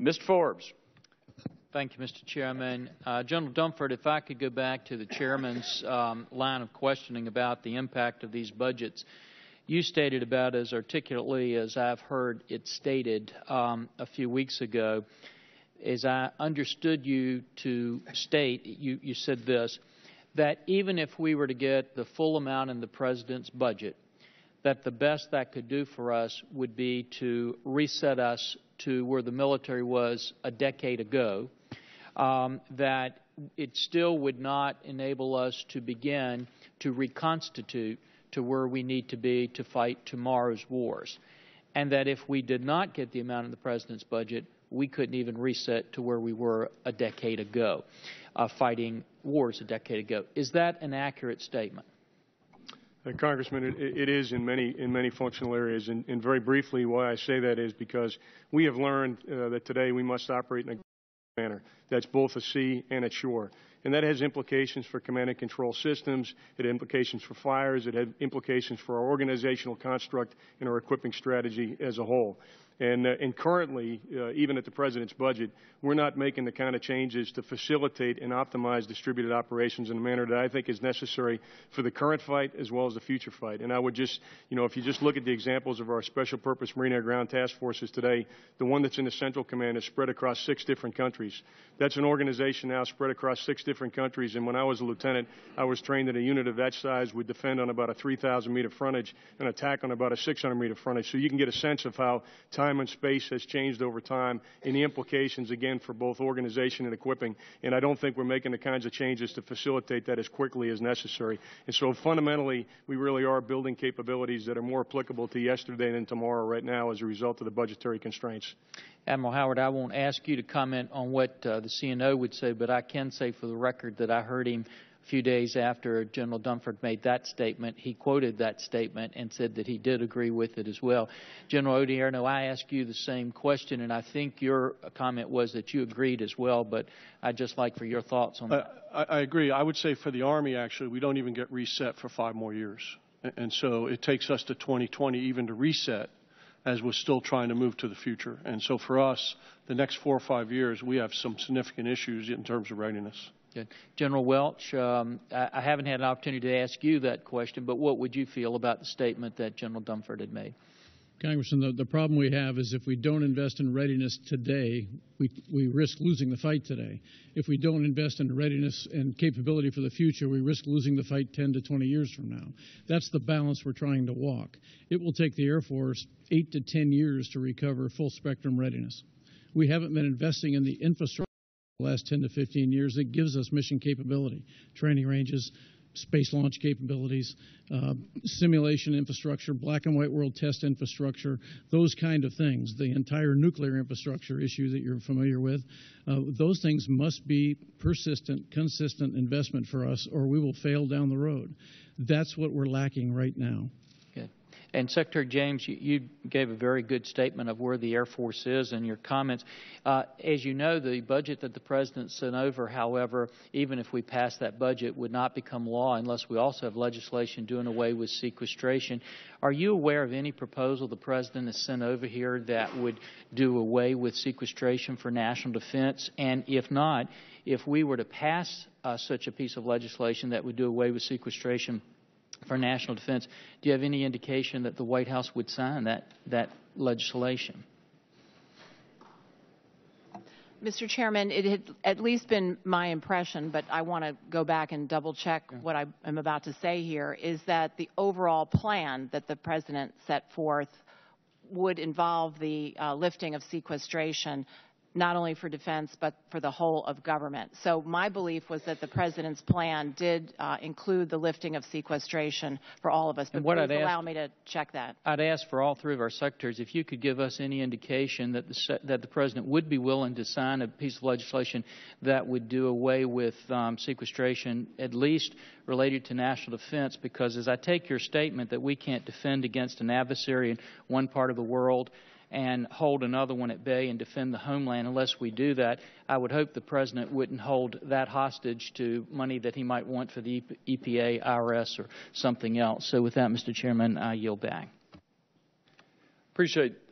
Mr. Forbes. Thank you, Mr. Chairman. General Dunford, if I could go back to the Chairman's line of questioning about the impact of these budgets. You stated about as articulately as I've heard it stated a few weeks ago. As I understood you to state, you said this, that even if we were to get the full amount in the President's budget, that the best that could do for us would be to reset us to where the military was a decade ago, that it still would not enable us to begin to reconstitute to where we need to be to fight tomorrow's wars, and that if we did not get the amount in the President's budget, we couldn't even reset to where we were a decade ago, fighting wars a decade ago. Is that an accurate statement? Congressman, it is in many functional areas, and very briefly why I say that is because we have learned that today we must operate in a manner that's both at sea and at shore. And that has implications for command and control systems, it has implications for fires, it has implications for our organizational construct and our equipping strategy as a whole. And currently, even at the President's budget, we're not making the kind of changes to facilitate and optimize distributed operations in a manner that I think is necessary for the current fight as well as the future fight. And I would just, if you just look at the examples of our Special Purpose Marine Air Ground Task Forces today, the one that's in the Central Command is spread across 6 different countries. That's an organization now spread across 6 different countries, and when I was a lieutenant, I was trained that a unit of that size would defend on about a 3,000-meter frontage and attack on about a 600-meter frontage. So you can get a sense of how time and space has changed over time and the implications, again, for both organization and equipping. And I don't think we're making the kinds of changes to facilitate that as quickly as necessary. And so fundamentally, we really are building capabilities that are more applicable to yesterday than tomorrow right now as a result of the budgetary constraints. Admiral Howard, I won't ask you to comment on what the CNO would say, but I can say for the record that I heard him a few days after General Dunford made that statement. He quoted that statement and said that he did agree with it as well. General Odierno, I asked you the same question, and I think your comment was that you agreed as well, but I'd just like for your thoughts on that. I agree. I would say for the Army, actually, we don't even get reset for 5 more years. And so it takes us to 2020 even to reset, as we're still trying to move to the future. And so for us, the next 4 or 5 years, we have some significant issues in terms of readiness. Good. General Welch, I haven't had an opportunity to ask you that question, but what would you feel about the statement that General Dunford had made? Congressman, the problem we have is if we don't invest in readiness today, we risk losing the fight today. If we don't invest in readiness and capability for the future, we risk losing the fight 10 to 20 years from now. That's the balance we're trying to walk. It will take the Air Force 8 to 10 years to recover full spectrum readiness. We haven't been investing in the infrastructure the last 10 to 15 years that gives us mission capability, training ranges, space launch capabilities, simulation infrastructure, black and white world test infrastructure, those kind of things, the entire nuclear infrastructure issue that you're familiar with, those things must be persistent, consistent investment for us or we will fail down the road. That's what we're lacking right now. And Secretary James, you gave a very good statement of where the Air Force is in your comments. As you know, the budget that the President sent over, however, even if we pass that budget, would not become law unless we also have legislation doing away with sequestration. Are you aware of any proposal the President has sent over here that would do away with sequestration for national defense? And if not, if we were to pass such a piece of legislation that would do away with sequestration for national defense, do you have any indication that the White House would sign that legislation? Mr. Chairman, it had at least been my impression, but I want to go back and double check what I am about to say here, is that the overall plan that the President set forth would involve the lifting of sequestration, not only for defense, but for the whole of government. So my belief was that the President's plan did include the lifting of sequestration for all of us. But please allow me to check that. I'd ask for all 3 of our secretaries if you could give us any indication that the President would be willing to sign a piece of legislation that would do away with sequestration, at least related to national defense, because as I take your statement that we can't defend against an adversary in one part of the world and hold another one at bay and defend the homeland unless we do that, I would hope the President wouldn't hold that hostage to money that he might want for the EPA, IRS, or something else. So with that, Mr. Chairman, I yield back. Appreciate